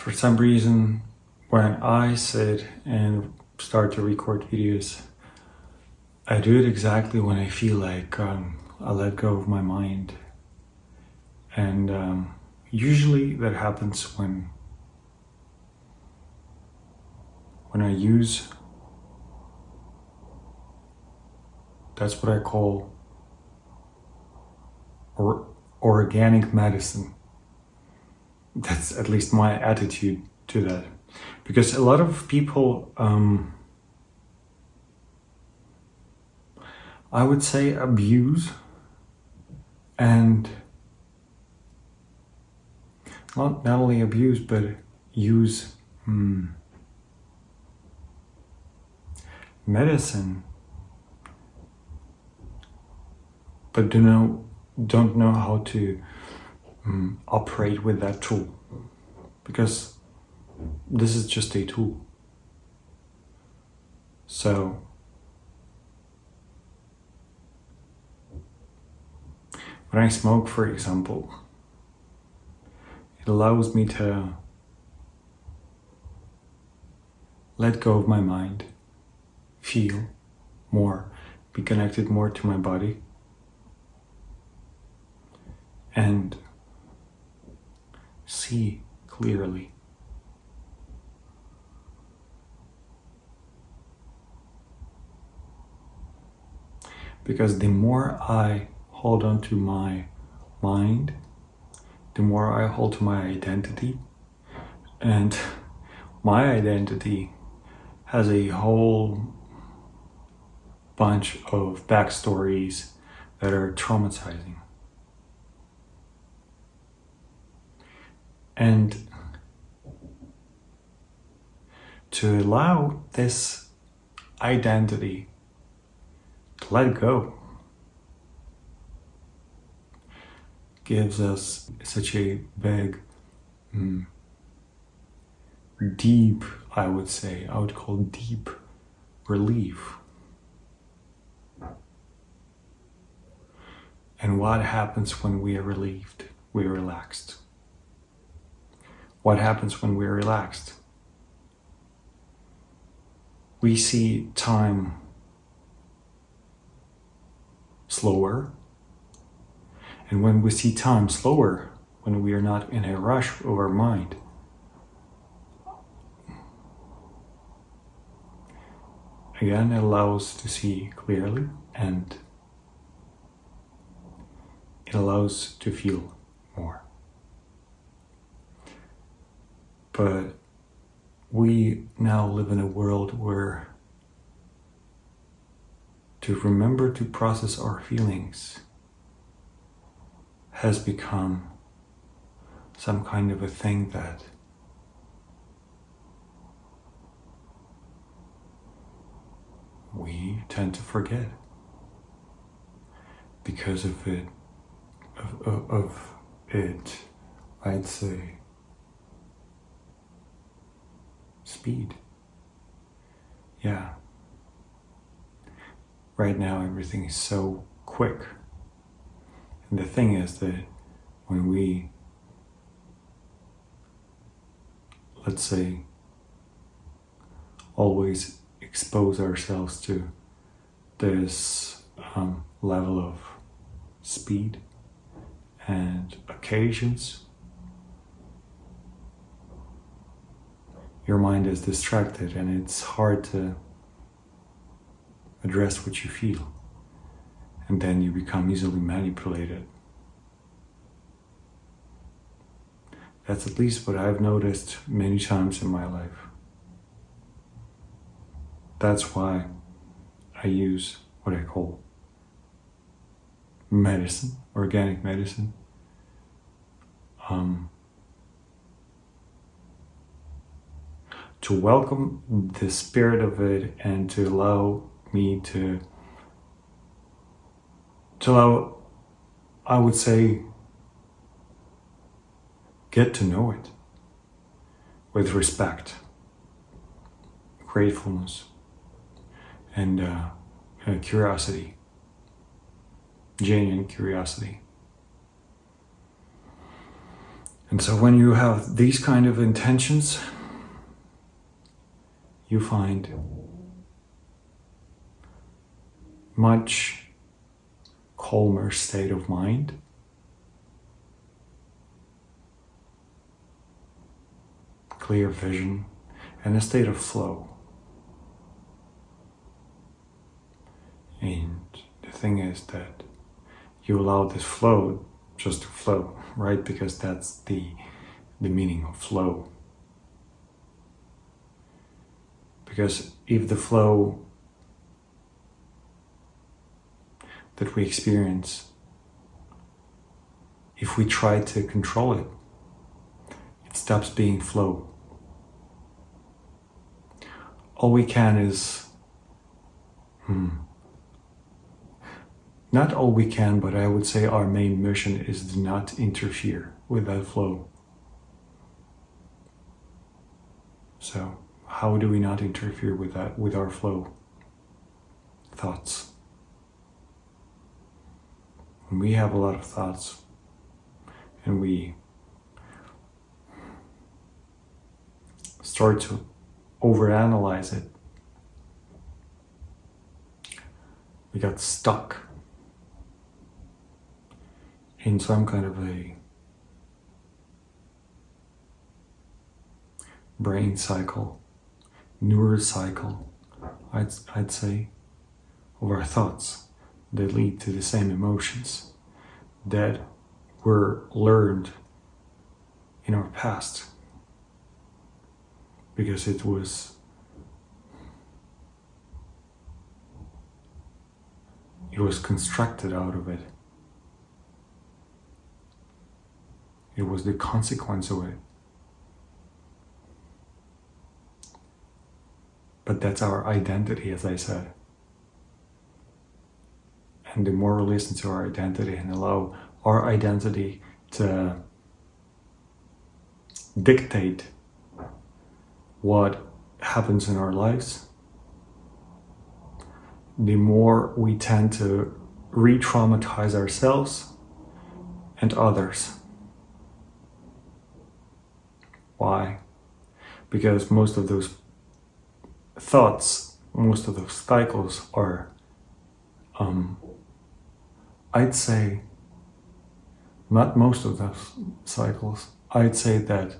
For some reason, when I sit and start to record videos, I do it exactly when I feel like I let go of my mind. And usually that happens when I use, that's what I call organic medicine. That's at least my attitude to that. Because a lot of people, I would say, abuse and not only abuse, but use medicine, but don't know how to operate with that tool, because this is just a tool. So when I smoke, for example, it allows me to let go of my mind, feel more, be connected more to my body, and see clearly. Because the more I hold on to my mind, the more I hold to my identity, and my identity has a whole bunch of backstories that are traumatizing. And to allow this identity to let go gives us such a big, deep, I would call deep relief. And what happens when we are relieved? We're relaxed. What happens when we're relaxed? We see time slower. And when we see time slower, when we are not in a rush of our mind, again, it allows us to see clearly, and it allows to feel more. But we now live in a world where to remember to process our feelings has become some kind of a thing that we tend to forget because of it, I'd say, speed. Yeah. Right now everything is so quick. And the thing is that when we, let's say, always expose ourselves to this level of speed and occasions, your mind is distracted and it's hard to address what you feel. And then you become easily manipulated. That's at least what I've noticed many times in my life. That's why I use what I call medicine, organic medicine. To welcome the spirit of it and to allow me to allow, I would say, get to know it with respect, gratefulness, and curiosity, genuine curiosity. And so when you have these kind of intentions, you find much calmer state of mind. Clear vision and a state of flow. And the thing is that you allow this flow just to flow, right? Because that's the meaning of flow. Because if the flow that we experience, if we try to control it, it stops being flow. All we can is, not all we can, but I would say our main mission is to not interfere with that flow. So how do we not interfere with that, with our flow? Thoughts. When we have a lot of thoughts and we start to overanalyze it, we got stuck in some kind of a brain cycle, neurocycle, I'd say, of our thoughts that lead to the same emotions that were learned in our past, because it was constructed out of it. It was the consequence of it. But that's our identity, as I said. And the more we listen to our identity and allow our identity to dictate what happens in our lives, the more we tend to re-traumatize ourselves and others. Why? Because most of those thoughts, most of those cycles are, I'd say, not most of those cycles, I'd say that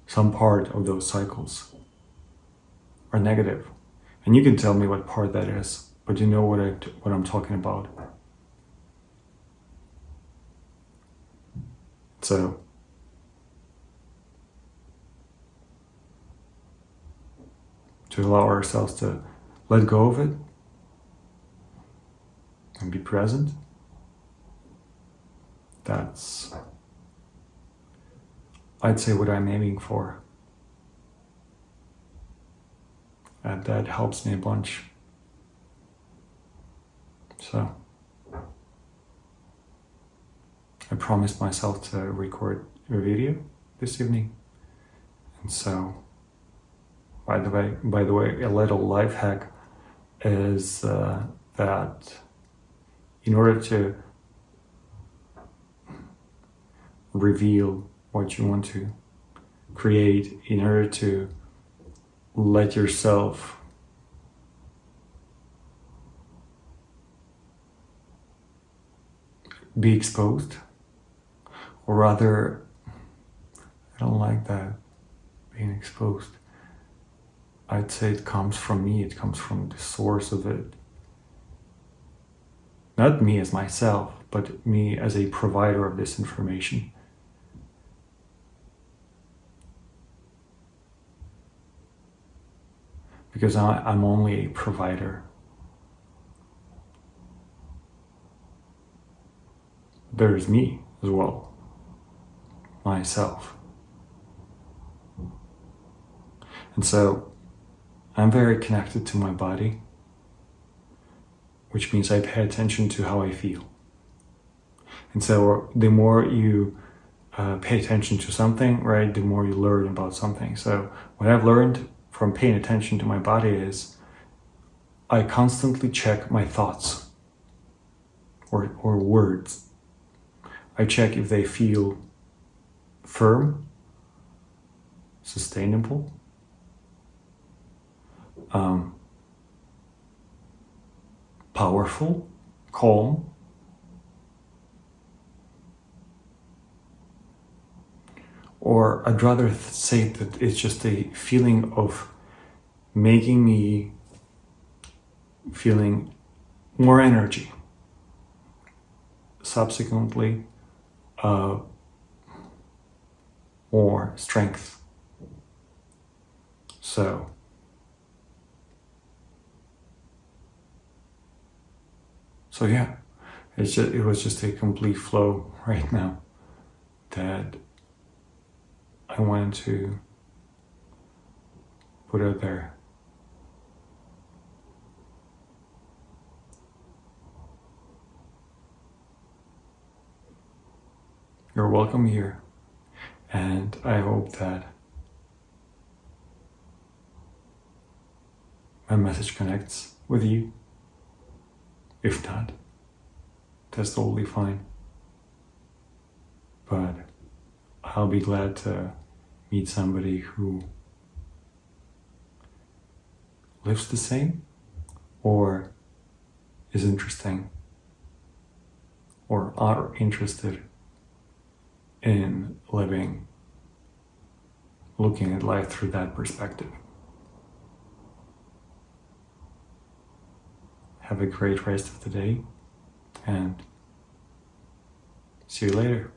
some part of those cycles are negative. And you can tell me what part that is, but you know what I'm talking about. So, to allow ourselves to let go of it and be present, that's, I'd say, what I'm aiming for. And that helps me a bunch. So, I promised myself to record a video this evening. And so, by the way, a little life hack is that in order to reveal what you want to create, in order to let yourself be exposed, or rather, I don't like that, being exposed. I'd say it comes from me, it comes from the source of it. Not me as myself, but me as a provider of this information. Because I'm only a provider. There's me as well, myself. And so I'm very connected to my body, which means I pay attention to how I feel. And so the more you pay attention to something, right, the more you learn about something. So what I've learned from paying attention to my body is I constantly check my thoughts or words. I check if they feel firm, sustainable, powerful, calm, or I'd rather say that it's just a feeling of making me feeling more energy. Subsequently, more strength. So, yeah, it was just a complete flow right now that I wanted to put out there. You're welcome here, and I hope that my message connects with you. If not, that's totally fine. But I'll be glad to meet somebody who lives the same, or is interesting, or are interested in living, looking at life through that perspective. Have a great rest of the day, and see you later.